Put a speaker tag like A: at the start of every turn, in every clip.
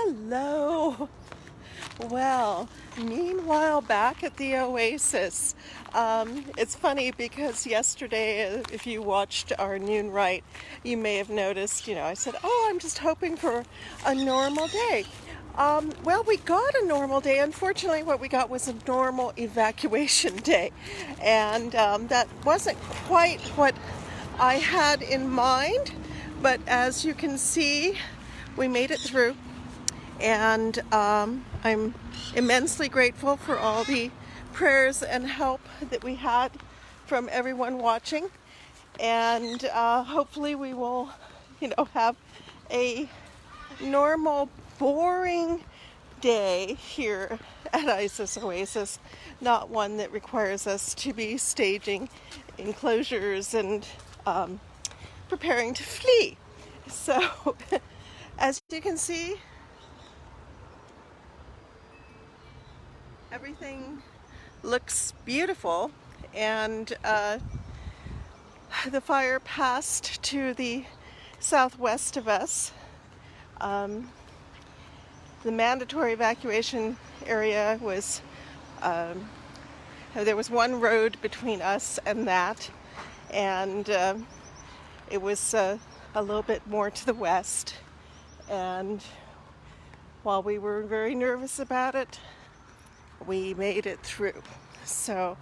A: Hello. Well, meanwhile, back at the Oasis, it's funny because yesterday, if you watched our noon rite, you may have noticed, I said, oh, I'm just hoping for a normal day. Well, we got a normal day. Unfortunately, what we got was a normal evacuation day. And that wasn't quite what I had in mind. But as you can see, we made it through. And I'm immensely grateful for all the prayers and help that we had from everyone watching. And hopefully we will, have a normal, boring day here at Isis Oasis, not one that requires us to be staging enclosures and preparing to flee. So, as you can see, everything looks beautiful, and the fire passed to the southwest of us. The mandatory evacuation area was, there was one road between us and that, and it was a little bit more to the west. And while we were very nervous about it, we made it through. So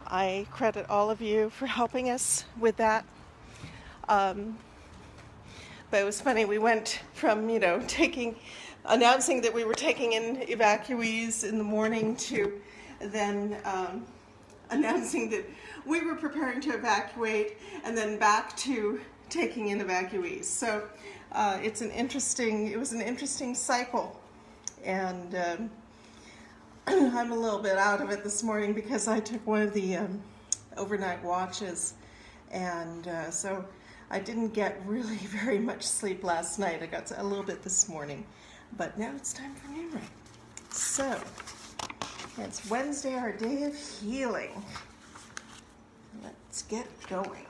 A: I credit all of you for helping us with that. But it was funny, we went from, announcing that we were taking in evacuees in the morning to then announcing that we were preparing to evacuate, and then back to taking in evacuees. So it was an interesting cycle. And I'm a little bit out of it this morning because I took one of the overnight watches, and so I didn't get really very much sleep last night. I got a little bit this morning, but now it's time for noon rite. So it's Wednesday, our day of healing. Let's get going.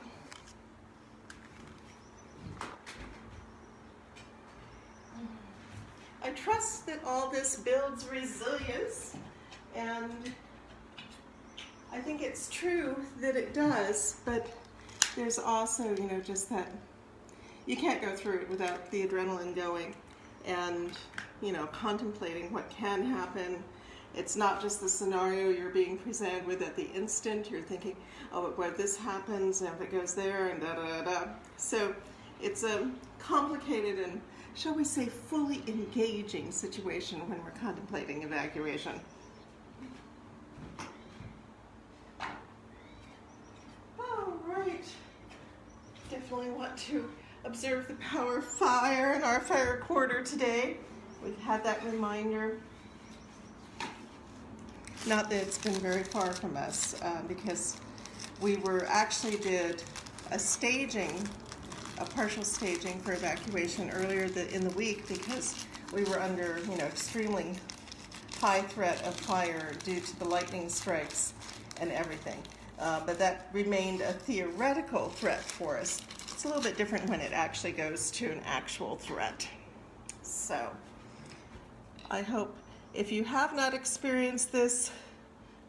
A: I trust that all this builds resilience, and I think it's true that it does, but there's also, just that you can't go through it without the adrenaline going and, contemplating what can happen. It's not just the scenario you're being presented with at the instant. You're thinking, oh, what this happens, and if it goes there, and da-da-da-da. So it's a complicated and, shall we say, fully engaging situation when we're contemplating evacuation. All right. Definitely want to observe the power of fire in our fire quarter today. We've had that reminder. Not that it's been very far from us, because we actually did a partial staging for evacuation earlier in the week because we were under, extremely high threat of fire due to the lightning strikes and everything. But that remained a theoretical threat for us. It's a little bit different when it actually goes to an actual threat. So I hope, if you have not experienced this,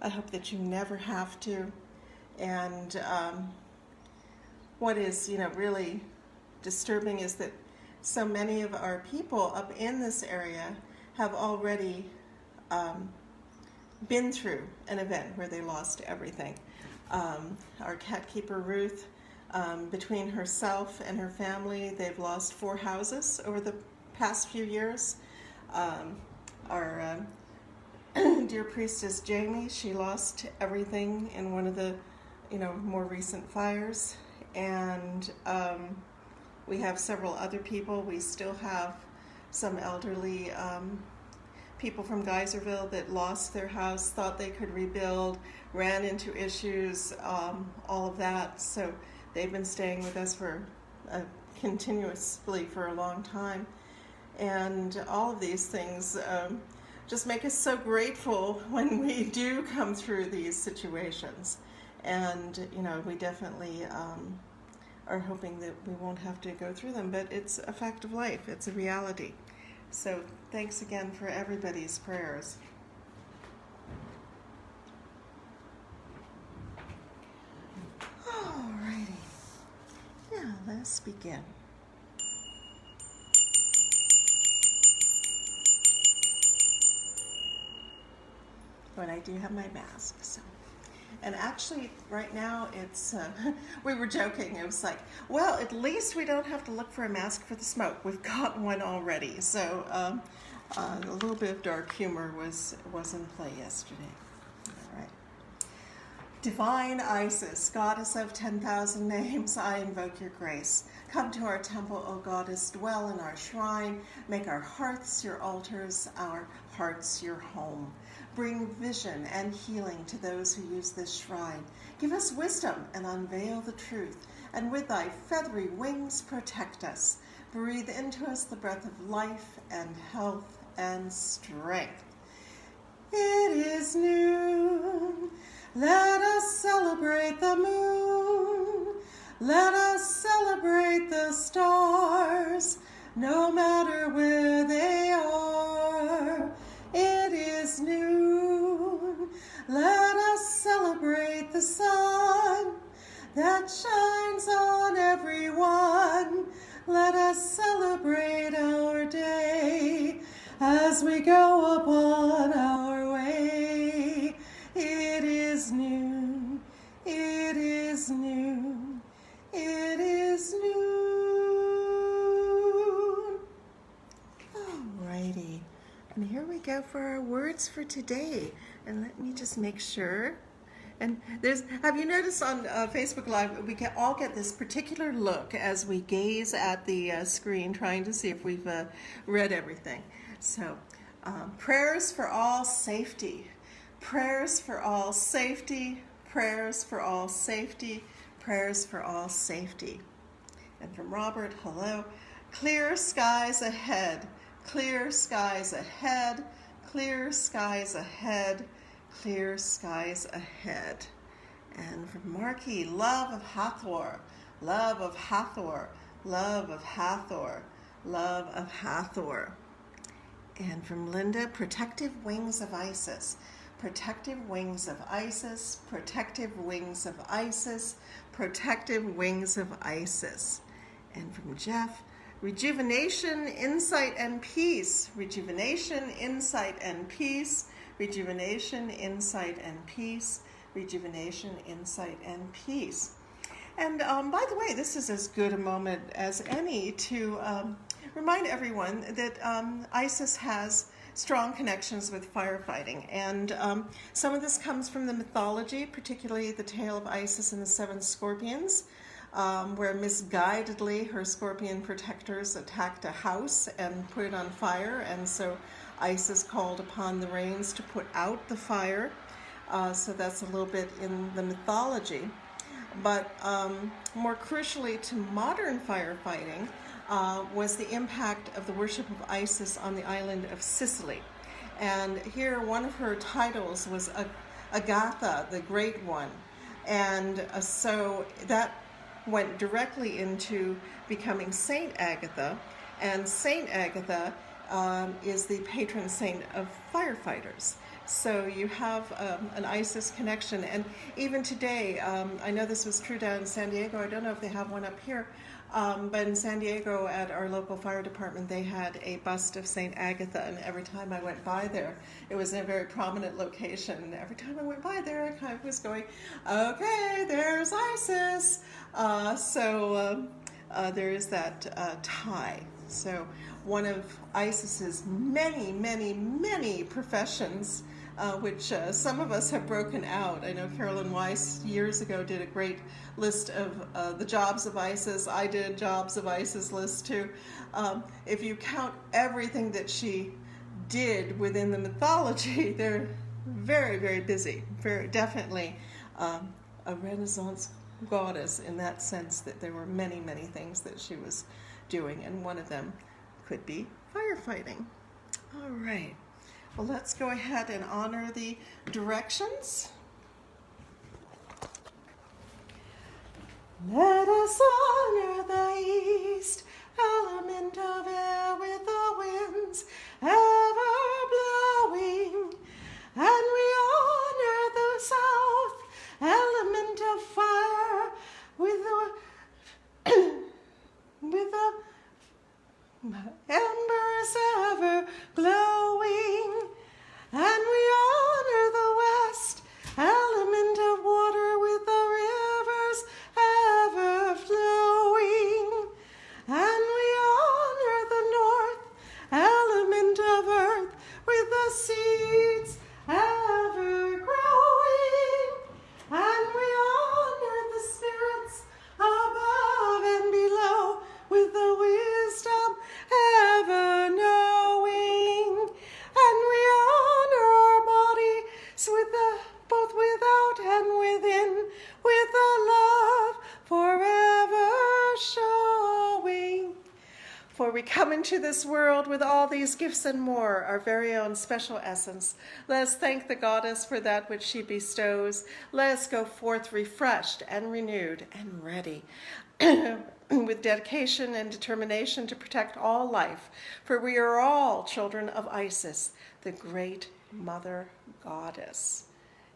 A: I hope that you never have to. And what is, really disturbing is that so many of our people up in this area have already been through an event where they lost everything. Our cat keeper Ruth, between herself and her family, they've lost 4 houses over the past few years. Our dear priestess Jamie, she lost everything in one of the more recent fires. And we have several other people. We still have some elderly people from Geyserville that lost their house, thought they could rebuild, ran into issues, all of that. So they've been staying with us continuously for a long time. And all of these things just make us so grateful when we do come through these situations. And, we definitely are hoping that we won't have to go through them, but it's a fact of life. It's a reality. So thanks again for everybody's prayers. Alrighty, now let's begin. But I do have my mask, so. And actually, right now, it's, we were joking. It was like, well, at least we don't have to look for a mask for the smoke. We've got one already. So a little bit of dark humor was in play yesterday. All right. Divine Isis, goddess of 10,000 names, I invoke your grace. Come to our temple, O goddess, dwell in our shrine. Make our hearths your altars, our hearts your home. Bring vision and healing to those who use this shrine. Give us wisdom and unveil the truth, and with thy feathery wings protect us. Breathe into us the breath of life and health and strength. It is noon. Let us celebrate the moon. Let us celebrate the stars, no matter where they are. It is noon. Let us celebrate the sun that shines on everyone. Let us celebrate our day as we go upon our way. It is noon. It is noon. It is noon. Alrighty. And here we go for our words for today. And let me just make sure. And have you noticed on Facebook Live, we all get this particular look as we gaze at the screen trying to see if we've read everything. So, prayers for all safety. Prayers for all safety. Prayers for all safety. Prayers for all safety. And from Robert, hello. Clear skies ahead. Clear skies ahead, clear skies ahead, clear skies ahead. And from Marky, love of Hathor, love of Hathor, love of Hathor, love of Hathor. And from Linda, protective wings of Isis, protective wings of Isis, protective wings of Isis, protective wings of Isis. And from Jeff, rejuvenation, insight, and peace. Rejuvenation, insight, and peace. Rejuvenation, insight, and peace. Rejuvenation, insight, and peace. And by the way, this is as good a moment as any to remind everyone that Isis has strong connections with firefighting. And some of this comes from the mythology, particularly the tale of Isis and the seven scorpions, where misguidedly her scorpion protectors attacked a house and put it on fire, and so Isis called upon the rains to put out the fire. So that's a little bit in the mythology. But more crucially to modern firefighting was the impact of the worship of Isis on the island of Sicily. And here one of her titles was Agatha, the Great One. And so that went directly into becoming Saint Agatha, and Saint Agatha is the patron saint of firefighters. So you have an Isis connection, and even today, I know this was true down in San Diego, I don't know if they have one up here, but in San Diego at our local fire department they had a bust of Saint Agatha, and every time I went by there, it was in a very prominent location, and every time I went by there I kind of was going, okay, there's Isis. So there is that tie. So one of Isis's many, many, many professions, which some of us have broken out. I know Carolyn Weiss years ago did a great list of the jobs of Isis. I did jobs of Isis list too. If you count everything that she did within the mythology, they're very, very busy. Very definitely a Renaissance goddess in that sense, that there were many, many things that she was doing, and one of them could be firefighting. All right. Well, let's go ahead and honor the directions. Let us honor the east, element of air with the winds, into this world with all these gifts and more, our very own special essence. Let us thank the goddess for that which she bestows. Let us go forth refreshed and renewed and ready with dedication and determination to protect all life, for we are all children of Isis, the great mother goddess.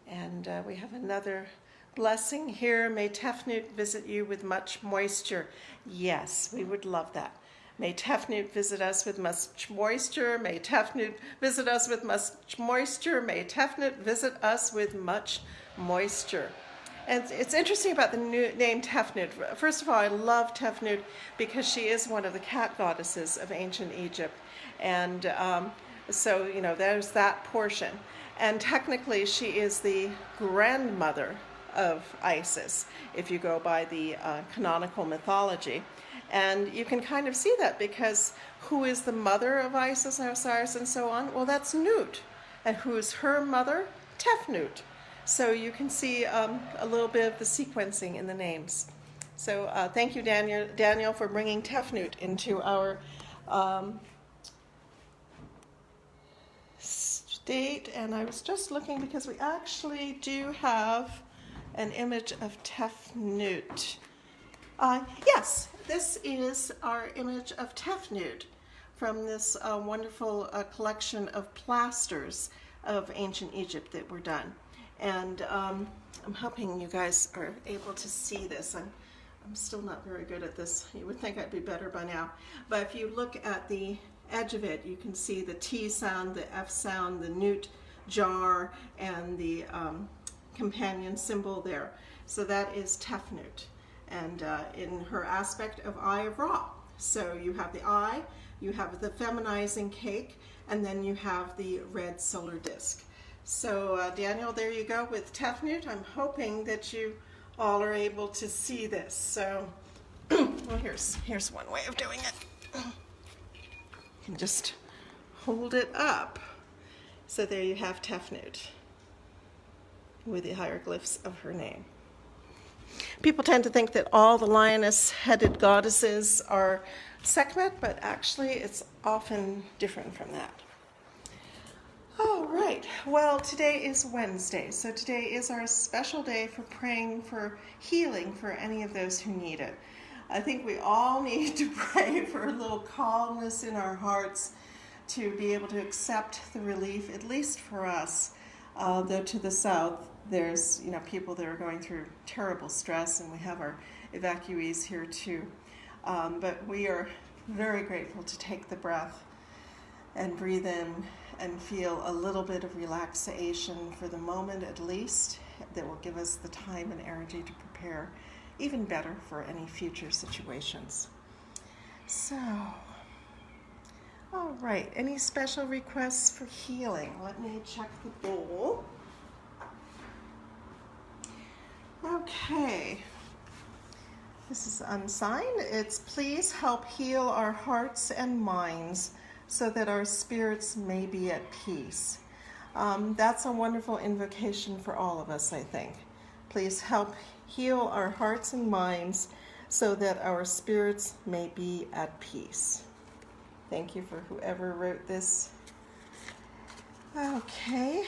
A: And we have another blessing here. May Tefnut visit you with much moisture. Yes, we would love that. May Tefnut visit us with much moisture. May Tefnut visit us with much moisture. May Tefnut visit us with much moisture. And it's interesting about the name Tefnut. First of all, I love Tefnut because she is one of the cat goddesses of ancient Egypt. And so, you know, there's that portion. And technically, she is the grandmother of Isis, if you go by the canonical mythology. And you can kind of see that because who is the mother of Isis, Osiris, and so on? Well, that's Nut. And who is her mother? Tefnut. So you can see a little bit of the sequencing in the names. So thank you, Daniel, for bringing Tefnut into our state. And I was just looking because we actually do have an image of Tefnut. Yes, this is our image of Tefnut from this wonderful collection of plasters of ancient Egypt that were done. And I'm hoping you guys are able to see this. I'm still not very good at this. You would think I'd be better by now. But if you look at the edge of it, you can see the T sound, the F sound, the Nut jar, and the companion symbol there. So that is Tefnut, and in her aspect of Eye of Ra. So you have the eye, you have the feminizing cake, and then you have the red solar disk. So Daniel, there you go with Tefnut. I'm hoping that you all are able to see this. So well, here's one way of doing it. You can just hold it up. So there you have Tefnut with the hieroglyphs of her name. People tend to think that all the lioness-headed goddesses are Sekhmet, but actually it's often different from that. All right, well, today is Wednesday, so today is our special day for praying for healing for any of those who need it. I think we all need to pray for a little calmness in our hearts to be able to accept the relief, at least for us. Though to the south, there's people that are going through terrible stress, and we have our evacuees here too. But we are very grateful to take the breath and breathe in and feel a little bit of relaxation for the moment at least, that will give us the time and energy to prepare even better for any future situations. So, all right, any special requests for healing? Let me check the bowl. Okay, this is unsigned. It's please help heal our hearts and minds so that our spirits may be at peace. That's a wonderful invocation for all of us, I think. Please help heal our hearts and minds so that our spirits may be at peace. Thank you for whoever wrote this. Okay.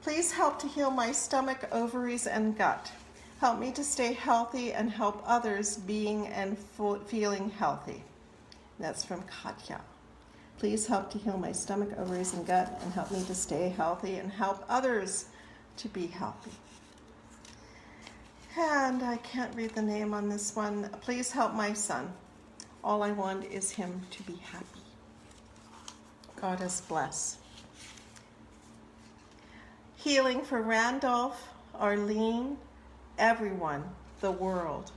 A: Please help to heal my stomach, ovaries, and gut. Help me to stay healthy and help others being and feeling healthy. That's from Katya. Please help to heal my stomach, ovaries, and gut and help me to stay healthy and help others to be healthy. And I can't read the name on this one. Please help my son. All I want is him to be happy. Goddess bless. Healing for Randolph, Arlene, everyone, the world.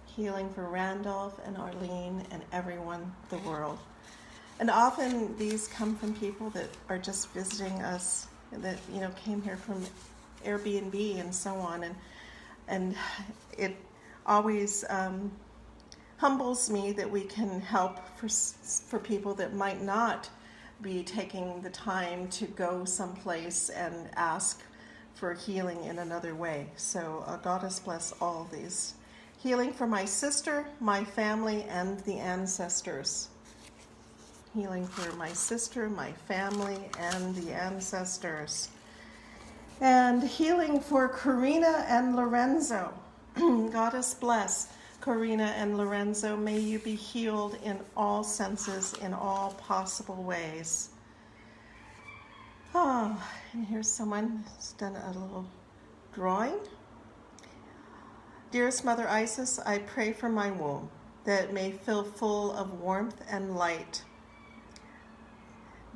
A: Healing for Randolph and Arlene and everyone, the world. And often these come from people that are just visiting us, that came here from Airbnb and so on, and it always humbles me that we can help for people that might not be taking the time to go someplace and ask for healing in another way. So Goddess bless all these Healing for my sister, my family, and the ancestors. Healing for my sister, my family, and the ancestors. And healing for Karina and Lorenzo. Goddess bless Karina and Lorenzo. May you be healed in all senses, in all possible ways. Oh, and here's someone who's done a little drawing. Dearest Mother Isis, I pray for my womb, that it may fill full of warmth and light,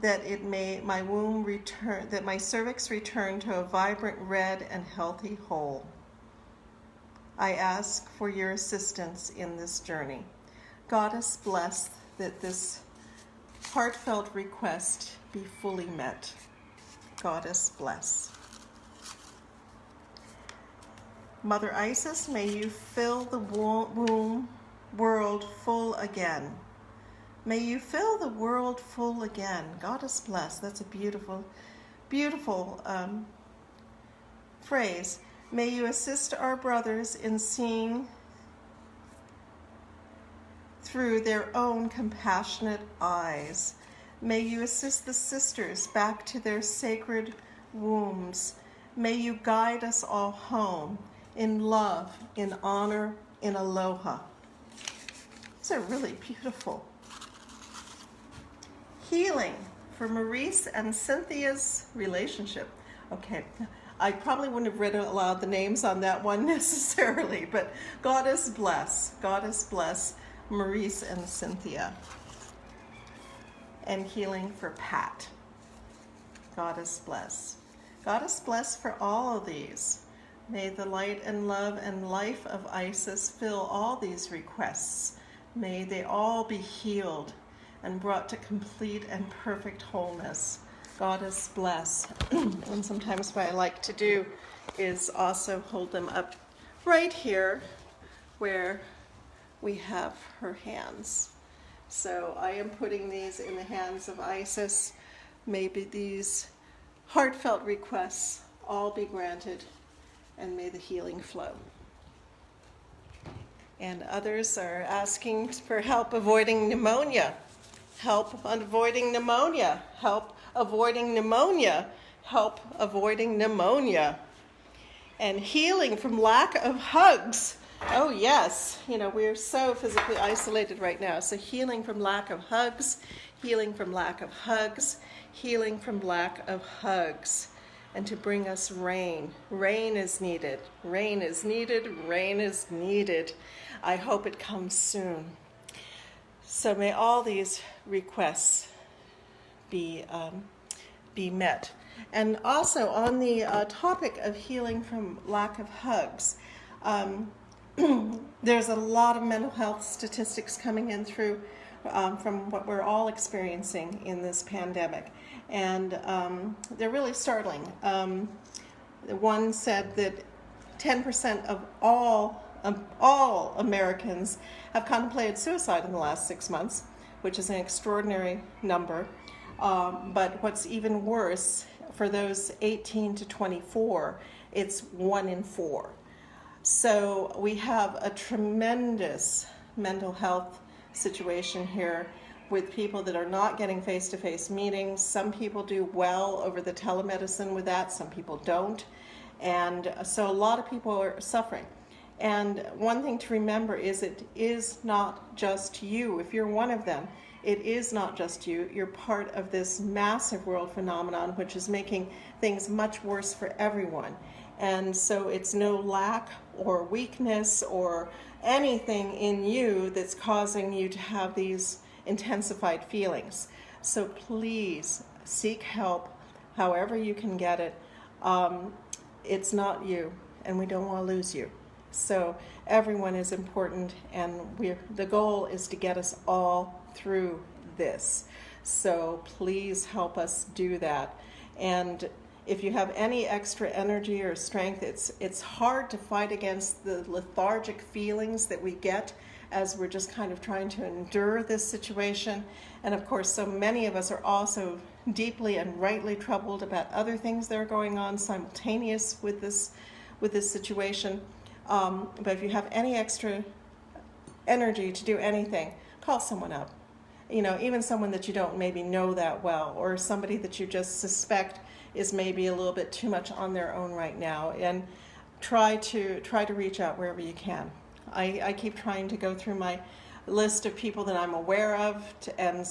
A: that it may my womb return, that my cervix return to a vibrant red and healthy whole. I ask for your assistance in this journey. Goddess bless that this heartfelt request be fully met. Goddess bless. Mother Isis, may you fill the womb world full again. May you fill the world full again. Goddess bless. That's a beautiful, beautiful phrase. May you assist our brothers in seeing through their own compassionate eyes. May you assist the sisters back to their sacred wombs. May you guide us all home in love, in honor, in aloha. These are really beautiful. Healing for Maurice and Cynthia's relationship. Okay, I probably wouldn't have read aloud the names on that one necessarily, but Goddess bless Maurice and Cynthia. And healing for Pat. Goddess bless. Goddess bless for all of these. May the light and love and life of Isis fill all these requests. May they all be healed and brought to complete and perfect wholeness. Goddess bless. And sometimes what I like to do is also hold them up right here where we have her hands. So I am putting these in the hands of Isis. Maybe these heartfelt requests all be granted, and may the healing flow. And others are asking for help avoiding pneumonia. Help avoiding pneumonia. Help avoiding pneumonia. Help avoiding pneumonia. And healing from lack of hugs. Oh yes, we're so physically isolated right now. So healing from lack of hugs, healing from lack of hugs, healing from lack of hugs. And to bring us rain. Rain is needed. Rain is needed. Rain is needed. I hope it comes soon. So may all these requests be met. And also on the topic of healing from lack of hugs, there's a lot of mental health statistics coming in through from what we're all experiencing in this pandemic. And they're really startling. One said that 10% of all Americans have contemplated suicide in the last 6 months, which is an extraordinary number. But what's even worse, for those 18 to 24, it's 1 in 4. So we have a tremendous mental health situation here with people that are not getting face-to-face meetings. Some people do well over the telemedicine with that, some people don't. And so a lot of people are suffering. And one thing to remember is it is not just you. If you're one of them, it is not just you. You're part of this massive world phenomenon which is making things much worse for everyone. And so it's no lack or weakness or anything in you that's causing you to have these intensified feelings. So please seek help however you can get it. It's not you, and we don't want to lose you. So everyone is important, and the goal is to get us all through this. So please help us do that. And if you have any extra energy or strength, it's hard to fight against the lethargic feelings that we get as we're just kind of trying to endure this situation. And of course, so many of us are also deeply and rightly troubled about other things that are going on simultaneous with this situation. But if you have any extra energy to do anything, call someone up. Even someone that you don't maybe know that well, or somebody that you just suspect is maybe a little bit too much on their own right now, and try to reach out wherever you can. I keep trying to go through my list of people that I'm aware of, and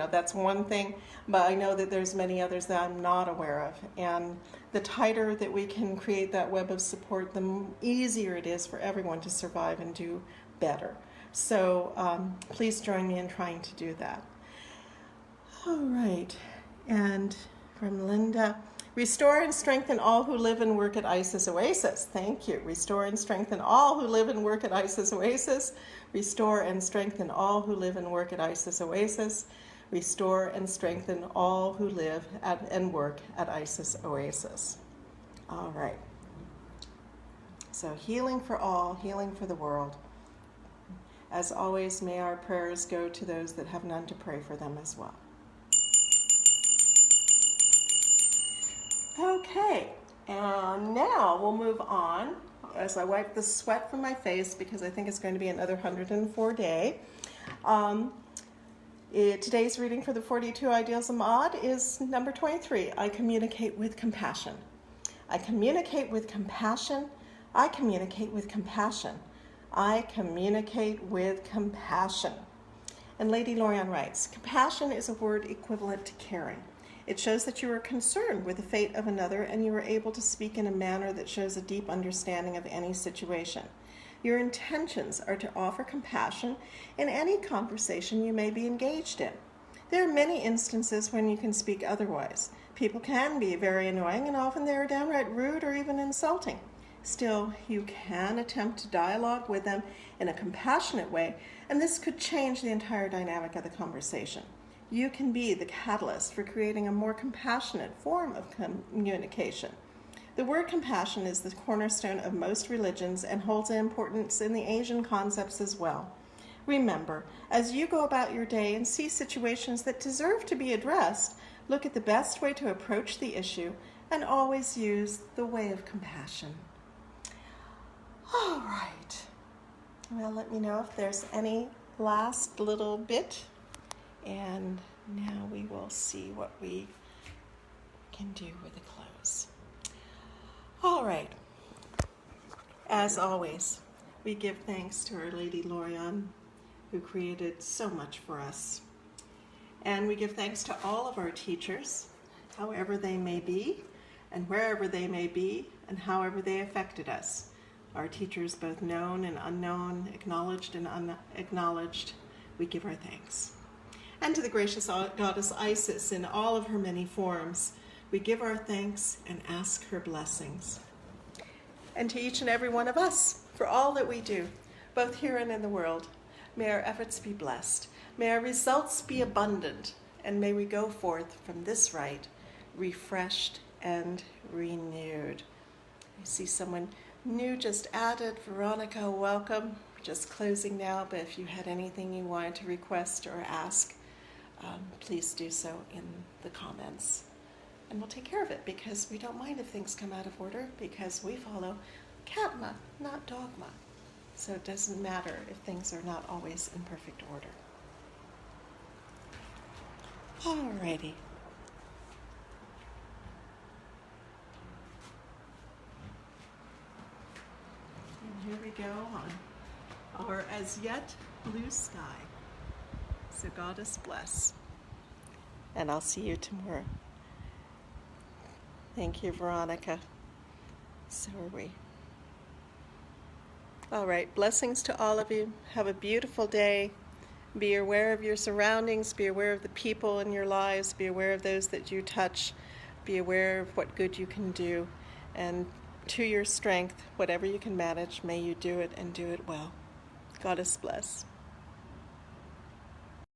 A: that's one thing, but I know that there's many others that I'm not aware of, and the tighter that we can create that web of support, the easier it is for everyone to survive and do better. So please join me in trying to do that. All right, and from Linda, restore and strengthen all who live and work at ISIS Oasis. Thank you. Restore and strengthen all who live and work at ISIS Oasis. Restore and strengthen all who live and work at ISIS Oasis. Restore and strengthen all who live and work at ISIS Oasis. All right. So healing for all, healing for the world. As always, may our prayers go to those that have none to pray for them as well. Okay, and now we'll move on as I wipe the sweat from my face, because I think it's going to be another 104 day. Today's reading for the 42 Ideals of Maud is number 23. I communicate with compassion. I communicate with compassion. I communicate with compassion. I communicate with compassion. And Lady Lorian writes, compassion is a word equivalent to caring. It shows that you are concerned with the fate of another, and you are able to speak in a manner that shows a deep understanding of any situation. Your intentions are to offer compassion in any conversation you may be engaged in. There are many instances when you can speak otherwise. People can be very annoying, and often they are downright rude or even insulting. Still, you can attempt to dialogue with them in a compassionate way, and this could change the entire dynamic of the conversation. You can be the catalyst for creating a more compassionate form of communication. The word compassion is the cornerstone of most religions and holds an importance in the Asian concepts as well. Remember, as you go about your day and see situations that deserve to be addressed, look at the best way to approach the issue and always use the way of compassion. All right. Well, let me know if there's any last little bit. And now we will see what we can do with the close. All right. As always, we give thanks to Our Lady Lorian, who created so much for us. And we give thanks to all of our teachers, however they may be, and wherever they may be, and however they affected us. Our teachers, both known and unknown, acknowledged and unacknowledged, we give our thanks. And to the gracious goddess Isis in all of her many forms, we give our thanks and ask her blessings. And to each and every one of us for all that we do, both here and in the world, may our efforts be blessed, may our results be abundant, and may we go forth from this rite refreshed and renewed. I see someone new just added. Veronica, welcome. We're just closing now, but if you had anything you wanted to request or ask, please do so in the comments. And we'll take care of it, because we don't mind if things come out of order, because we follow Katma, not dogma. So it doesn't matter if things are not always in perfect order. Alrighty. And here we go on our as yet blue sky. So Goddess bless. And I'll see you tomorrow. Thank you, Veronica. So are we. All right, blessings to all of you. Have a beautiful day. Be aware of your surroundings. Be aware of the people in your lives. Be aware of those that you touch. Be aware of what good you can do. And to your strength, whatever you can manage, may you do it and do it well. Goddess bless.